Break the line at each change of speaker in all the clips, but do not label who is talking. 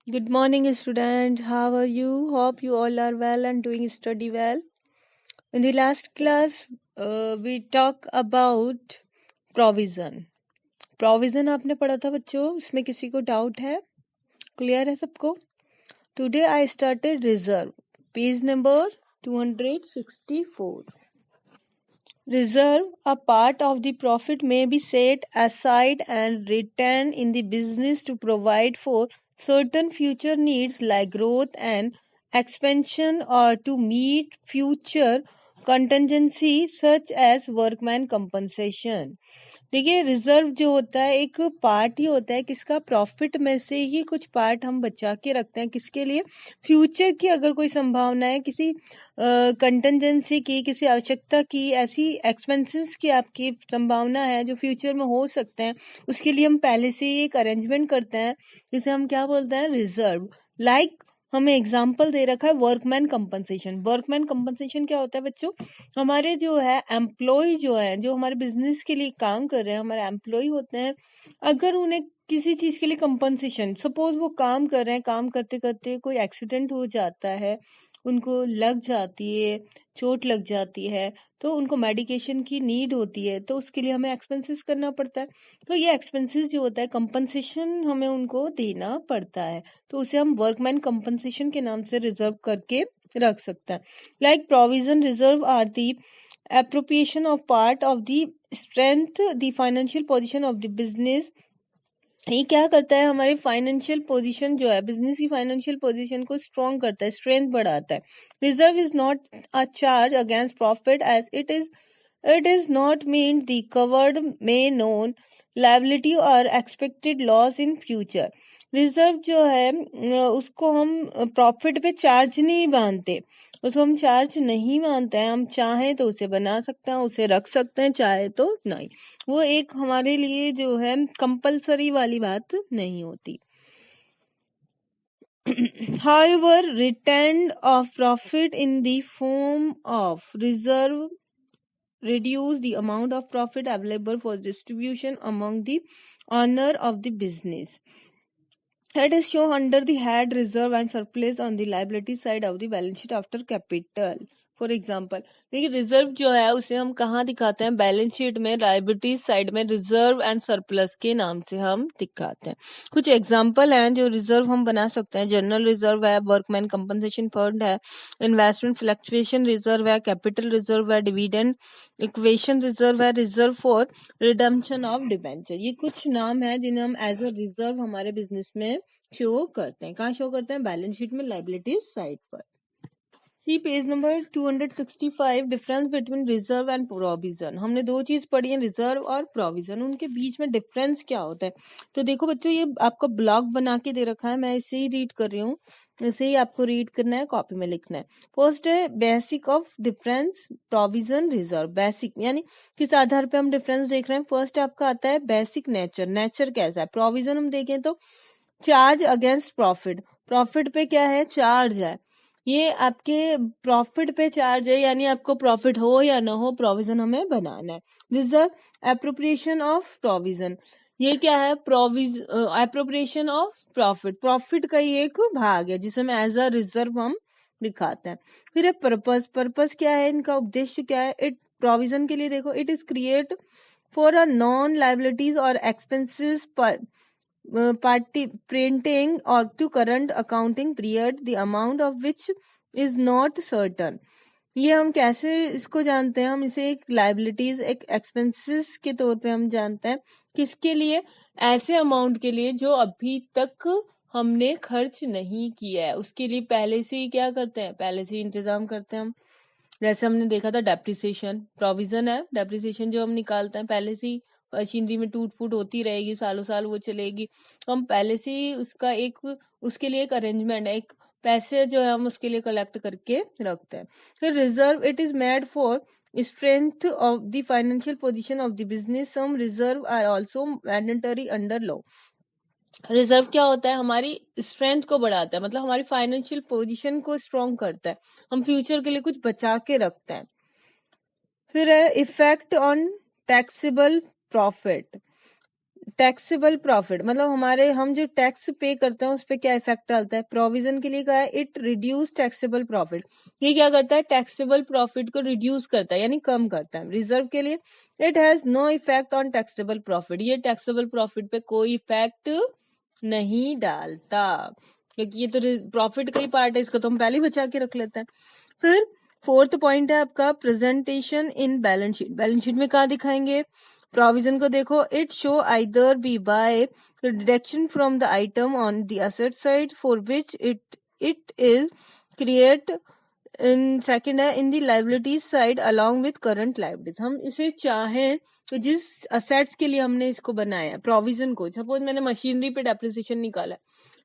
Good morning, students. How are you? Hope you all are well and doing study well. In the last class, we talk about provision. Provision आपने पढ़ा था बच्चों, इसमें किसी को doubt है? Clear है सबको? Today I started reserve. Page number 264. Reserve, a part of the profit may be set aside and retained in the business to provide for certain future needs like growth and expansion or to meet future contingency such as workman compensation. देखिए reserve जो होता है एक part ही होता है किसका profit में से ही कुछ पार्ट हम बचा के रखते हैं किसके लिए फ्यूचर की अगर कोई संभावना है किसी कंटेंजेंसी की किसी आवश्यकता की ऐसी एक्सपेंसेस की आपकी संभावना है जो फ्यूचर में हो सकते हैं उसके लिए हम पहले से ही एक अरेंजमेंट करते हैं जिसे हम क्या बोलते हैं रिजर्व लाइक हमें एग्जाम्पल दे रखा है वर्कमैन कंपनसेशन क्या होता है बच्चों हमारे जो है एम्प्लॉय जो है जो हमारे बिजनेस के लिए काम कर रहे हैं हमारे एम्प्लॉय होते हैं अगर उन्हें किसी चीज के लिए कंपनसेशन सपोज वो काम कर रहे हैं काम करते करते कोई एक्सीडेंट हो जाता है उनको लग जाती है चोट लग जाती है तो उनको मेडिकेशन की नीड होती है तो उसके लिए हमें एक्सपेंसेस करना पड़ता है तो ये एक्सपेंसेस जो होता है कंपनसेशन हमें उनको देना पड़ता है तो उसे हम वर्कमैन कंपनसेशन के नाम से रिजर्व करके रख सकते हैं like provision reserve are the appropriation of part of the strength the financial position of the business ये क्या करता है हमारी फाइनेंशियल पोजीशन जो है बिजनेस की फाइनेंशियल पोजीशन को स्ट्रॉन्ग करता है स्ट्रेंथ बढ़ाता है reserve is not a charge against profit as it is not mean the covered may known liability और expected loss in future reserve जो है उसको हम प्रॉफिट पे चार्ज नहीं मानते उसको हम चार्ज नहीं मानते हैं हम चाहें तो उसे बना सकते हैं उसे रख सकते हैं चाहे तो नहीं वो एक हमारे लिए जो है कंपलसरी वाली बात नहीं होती however return of profit in the form of reserve reduce the amount of profit available for distribution among the owner of the business it is shown under the head reserve and surplus on the liability side of the balance sheet after capital for example देखिए reserve जो है उसे हम कहाँ दिखाते हैं balance sheet में liabilities side में रिजर्व एंड सरप्लस के नाम से हम दिखाते हैं कुछ एग्जाम्पल हैं जो रिजर्व हम बना सकते हैं जनरल रिजर्व है वर्कमैन कंपनसेशन फंड है इन्वेस्टमेंट फ्लक्चुएशन रिजर्व है कैपिटल रिजर्व है डिविडेंड इक्वेशन रिजर्व है reserve for redemption of debenture ये कुछ नाम है जिन्हें हम एज अ रिजर्व हमारे बिजनेस में शो करते हैं कहाँ शो करते हैं बैलेंस शीट में लाइबिलिटीज साइड पर see page number 265 difference between reserve and provision हमने दो चीज पढ़ी है रिजर्व और प्रोविजन उनके बीच में डिफरेंस क्या होता है तो देखो बच्चों ये आपका ब्लॉग बना के दे रखा है मैं इसे ही रीड कर रही हूँ इसे ही आपको रीड करना है कॉपी में लिखना है फर्स्ट है basic of difference provision reserve basic यानी किस आधार पे हम डिफरेंस देख रहे हैं फर्स्ट आपका आता है बेसिक नेचर कैसा है प्रोविजन हम देखें तो चार्ज अगेंस्ट प्रॉफिट प्रॉफिट पे क्या है चार्ज है ये आपके प्रॉफिट पे चार्ज है यानी आपको प्रॉफिट हो या ना हो प्रोविजन हमें बनाना है रिजर्व एप्रोप्रिएशन ऑफ प्रोविजन ये क्या है एप्रोप्रिएशन ऑफ प्रॉफिट प्रॉफिट का ही एक भाग है जिसे हम एज अ रिजर्व हम दिखाते हैं फिर है पर्पस क्या है इनका उद्देश्य क्या है इट प्रोविजन के लिए देखो it is create for a non liabilities और एक्सपेंसेस पर party printing or to current accounting period the amount of which is not certain ये हम कैसे इसको जानते हैं हम इसे एक लाइबिलिटीज एक एक्सपेंसेस के तौर पे हम जानते हैं किसके लिए ऐसे अमाउंट के लिए जो अभी तक हमने खर्च नहीं किया है उसके लिए पहले से ही क्या करते हैं पहले से ही इंतजाम करते हैं हम जैसे हमने देखा था डेप्रिसिएशन प्रोविजन है डेप्रिसिएशन जो हम निकालते हैं पहले से ही मशीनरी में टूट फूट होती रहेगी सालों साल वो चलेगी तो हम पहले से ही उसका एक उसके लिए एक अरेंजमेंट है एक पैसे जो है हम उसके लिए कलेक्ट करके रखते हैं फिर reserve it is made for strength of the financial position of the business some reserve are also mandatory under law reserve क्या होता है हमारी स्ट्रेंथ को बढ़ाता है मतलब हमारी फाइनेंशियल पोजीशन को स्ट्रॉन्ग करता है हम फ्यूचर के लिए कुछ बचा के रखते हैं फिर है effect on taxable profit taxable profit मतलब हमारे हम जो टैक्स पे करते हैं उस पर क्या इफेक्ट डालता है। प्रोविजन के लिए कहा है इट रिड्यूस टैक्सेबल प्रॉफिट, ये क्या करता है, टैक्सेबल प्रॉफिट को रिड्यूस करता है यानी कम करता है। रिजर्व के लिए it has no effect on taxable profit, ये टैक्सेबल प्रॉफिट पे कोई इफेक्ट नहीं डालता, क्योंकि ये तो प्रॉफिट का ही पार्ट है, इसको तो हम पहले ही बचा के रख लेते हैं। फिर फोर्थ पॉइंट है आपका presentation in balance sheet. Balance sheet में कहाँ दिखाएंगे, प्रोविजन को देखो, it show either be by deduction from the item on the asset side for which it is create, in second है in the liabilities side along with current liabilities. हम इसे चाहें तो जिस असेट्स के लिए हमने इसको बनाया है प्रोविजन को, सपोज मैंने मशीनरी पे डेप्रिसिएशन निकाला है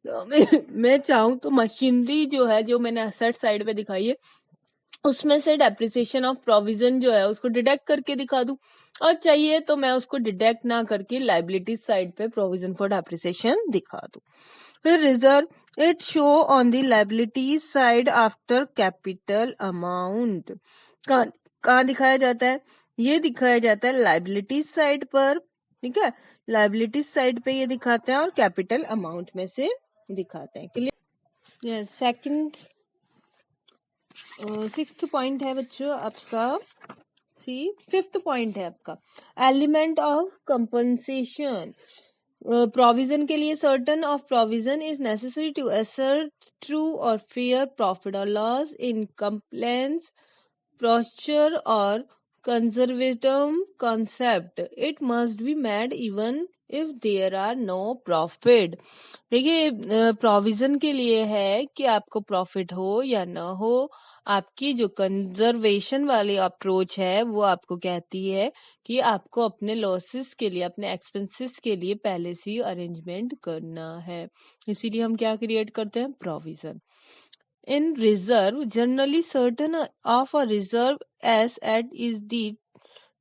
तो मैं चाहूँ तो मशीनरी जो है जो मैंने असेट साइड पे दिखाई है उसमें से डेप्रिसिएशन ऑफ प्रोविजन जो है उसको डिडक्ट करके दिखा दूं, और चाहिए तो मैं उसको डिडक्ट ना करके लायबिलिटी साइड पे प्रोविजन फॉर डेप्रिसिएशन दिखा दूं। फिर reserve it show on the liability side after capital amount, कहाँ दिखाया जाता है, ये दिखाया जाता है लायबिलिटी साइड पर, ठीक है, लायबिलिटी साइड पे ये दिखाते हैं और कैपिटल अमाउंट में से दिखाते हैं। Clear. Yes, second sixth point है बच्चों आपका, सी फिफ्थ पॉइंट है आपका एलिमेंट ऑफ कंपनसेशन। प्रोविजन के लिए certain of provision is necessary to assert true और फेयर प्रॉफिट और loss in compliance posture or conservatism concept. It must be made even if there are no profit. देखिए provision के लिए है कि आपको प्रॉफिट हो या ना हो, आपकी जो कंजर्वेशन वाली अप्रोच है वो आपको कहती है कि आपको अपने लॉसेस के लिए, अपने एक्सपेंसेस के लिए पहले से ही अरेंजमेंट करना है, इसीलिए हम क्या क्रिएट करते हैं, provision. In reserve, generally certain of a reserve asset is the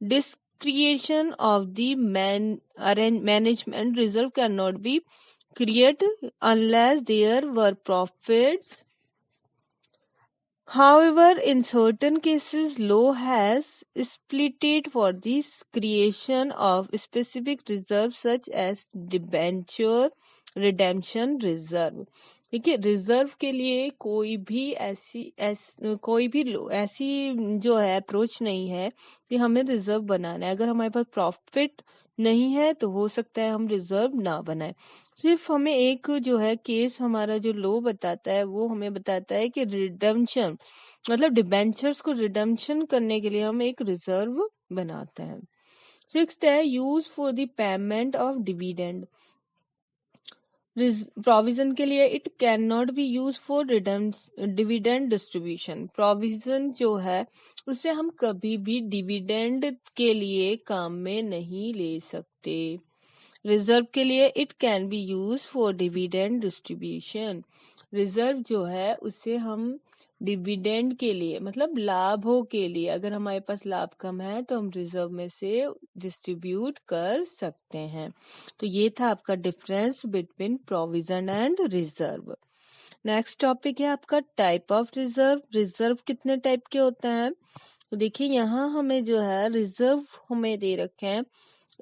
discretion of the management. Reserve cannot be created unless there were profits. However, in certain cases, law has splitted for the creation of specific reserves such as debenture redemption reserve. देखिए reserve के लिए कोई भी ऐसी जो है approach नहीं है कि हमें रिजर्व बनाना है। अगर हमारे पास प्रॉफिट नहीं है तो हो सकता है हम रिजर्व ना बनाए, सिर्फ हमें एक जो है केस हमारा जो लॉ बताता है वो हमें बताता है कि रिडम्पशन मतलब डिबेंचर्स को रिडम्पशन करने के लिए हम एक रिजर्व बनाते हैं। सिक्स्थ है use for the payment of dividend. Provision के लिए it can not be use for dividend distribution. Provision जो है उसे हम कभी भी डिविडेंड के लिए काम में नहीं ले सकते। रिजर्व के लिए it can be use for dividend distribution. Reserve जो है उसे हम डिविडेंड के लिए मतलब लाभों के लिए, अगर हमारे पास लाभ कम है तो हम रिजर्व में से डिस्ट्रीब्यूट कर सकते हैं। तो ये था आपका difference between provision and reserve. Next topic है आपका टाइप ऑफ रिजर्व। रिजर्व कितने टाइप के होते हैं, तो देखिए यहाँ हमें जो है रिजर्व हमें दे रखे हैं,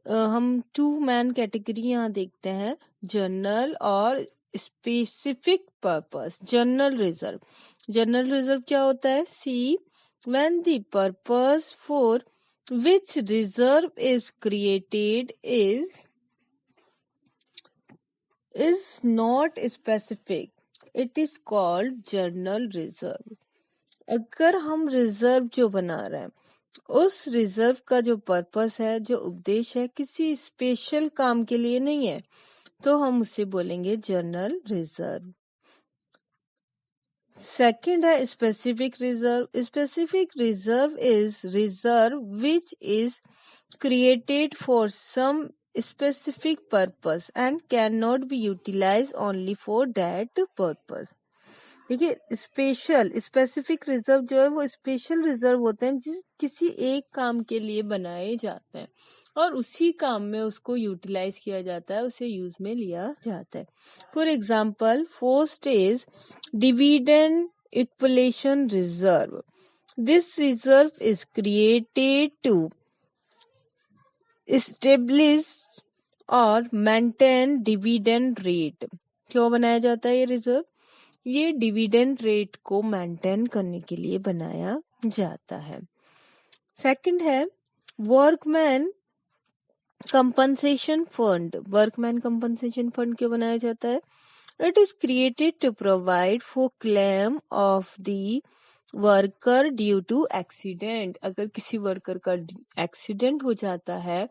हम टू मैन कैटेगरी यहाँ देखते हैं, जनरल और specific purpose. General reserve, general reserve क्या होता है, see when the purpose for which reserve is created is not specific, it is called general reserve. अगर हम रिजर्व जो बना रहे हैं उस रिजर्व का जो पर्पस है, जो उद्देश्य है, किसी स्पेशल काम के लिए नहीं है तो हम उसे बोलेंगे जनरल रिजर्व। सेकंड है specific reserve. Specific reserve is reserve which is created for some specific purpose and cannot be utilized only for that purpose. देखिए स्पेसिफिक रिजर्व जो है वो स्पेशल रिजर्व होते हैं जिस किसी एक काम के लिए बनाए जाते हैं और उसी काम में उसको यूटिलाइज किया जाता है, उसे यूज में लिया जाता है। For example first is dividend equalisation reserve. This reserve is created to establish और मेंटेन डिविडेंड रेट। क्यों बनाया जाता है ये रिजर्व? ये डिविडेंड रेट को मेंटेन करने के लिए बनाया जाता है। सेकंड है workman compensation fund. Workman compensation fund क्यों बनाया जाता है? It is created to provide for claim of the worker due to accident. अगर किसी वर्कर का एक्सीडेंट हो जाता है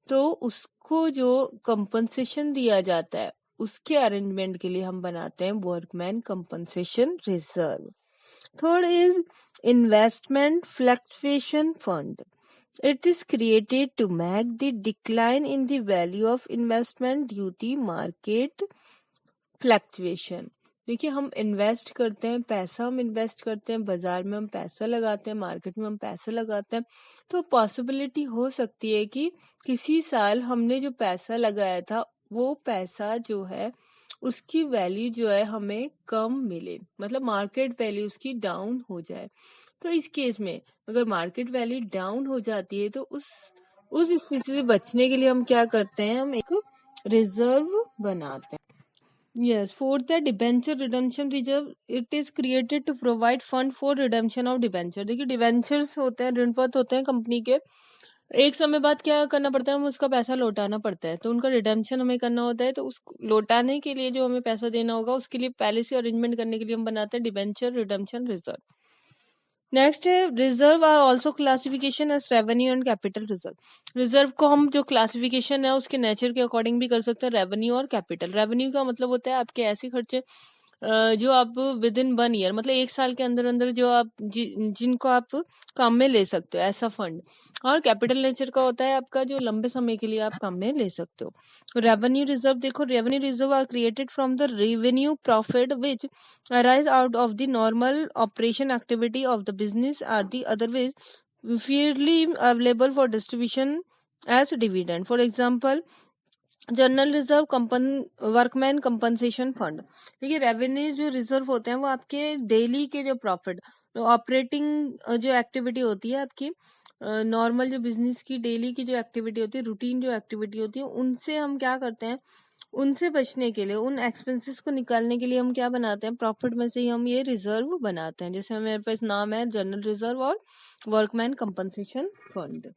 तो उसको जो कंपनसेशन दिया जाता है उसके अरेंजमेंट के लिए हम बनाते हैं workman compensation reserve. Third is investment fluctuation fund. It is created to make the decline in the value of investment due to market fluctuation। देखिए हम इन्वेस्ट करते हैं, पैसा हम इन्वेस्ट करते हैं, बाजार में हम पैसा लगाते हैं, मार्केट में हम पैसा लगाते हैं, तो पॉसिबिलिटी हो सकती है कि किसी साल हमने जो पैसा लगाया था वो पैसा जो है उसकी वैल्यू जो है हमें कम मिले, मतलब मार्केट वैल्यू उसकी डाउन हो जाए। तो इस केस में अगर मार्केट वैल्यू डाउन हो जाती है तो उस स्थिति से बचने के लिए हम क्या करते हैं, हम एक रिजर्व बनाते हैं। Yes, fourth है debenture redemption reserve. It is created to provide fund for redemption of debenture. देखिए डिबेंचर्स होते हैं, ऋण पत्र होते हैं कंपनी के, एक समय बाद क्या करना पड़ता है, हमें उसका पैसा लौटाना पड़ता है, तो उनका रिडेम्पशन हमें करना होता है। तो उस लौटाने के लिए जो हमें पैसा देना होगा उसके लिए पहले से अरेंजमेंट करने के लिए हम बनाते हैं डिबेंचर रिडेम्पशन रिजर्व। नेक्स्ट है reserve are also classification as revenue and capital reserve. Reserve को हम जो क्लासिफिकेशन है उसके नेचर के अकॉर्डिंग भी कर सकते हैं, रेवेन्यू और कैपिटल। रेवेन्यू का मतलब होता है आपके ऐसे खर्चे जो आप विद इन 1 ईयर, मतलब 1 साल के अंदर अंदर जो आप जिनको आप काम में ले सकते हो, ऐसा फंड। और कैपिटल नेचर का होता है आपका जो लंबे समय के लिए आप काम में ले सकते हो। रेवेन्यू रिजर्व देखो, revenue reserve are created from the revenue profit which arise out of the normal operation activity of the business or the otherwise freely available for distribution as dividend. For example, general reserve workman compensation fund. देखिए revenue जो reserve होते हैं वो आपके daily के जो profit, operating जो activity होती है आपकी, नॉर्मल जो बिजनेस की डेली की जो एक्टिविटी होती है, रूटीन जो एक्टिविटी होती है, उनसे हम क्या करते हैं, उनसे बचने के लिए, उन एक्सपेंसेस को निकालने के लिए हम क्या बनाते हैं, प्रॉफिट में से ही हम ये रिजर्व बनाते हैं। जैसे मेरे पास नाम है जनरल रिजर्व और वर्कमैन कंपनसेशन फंड।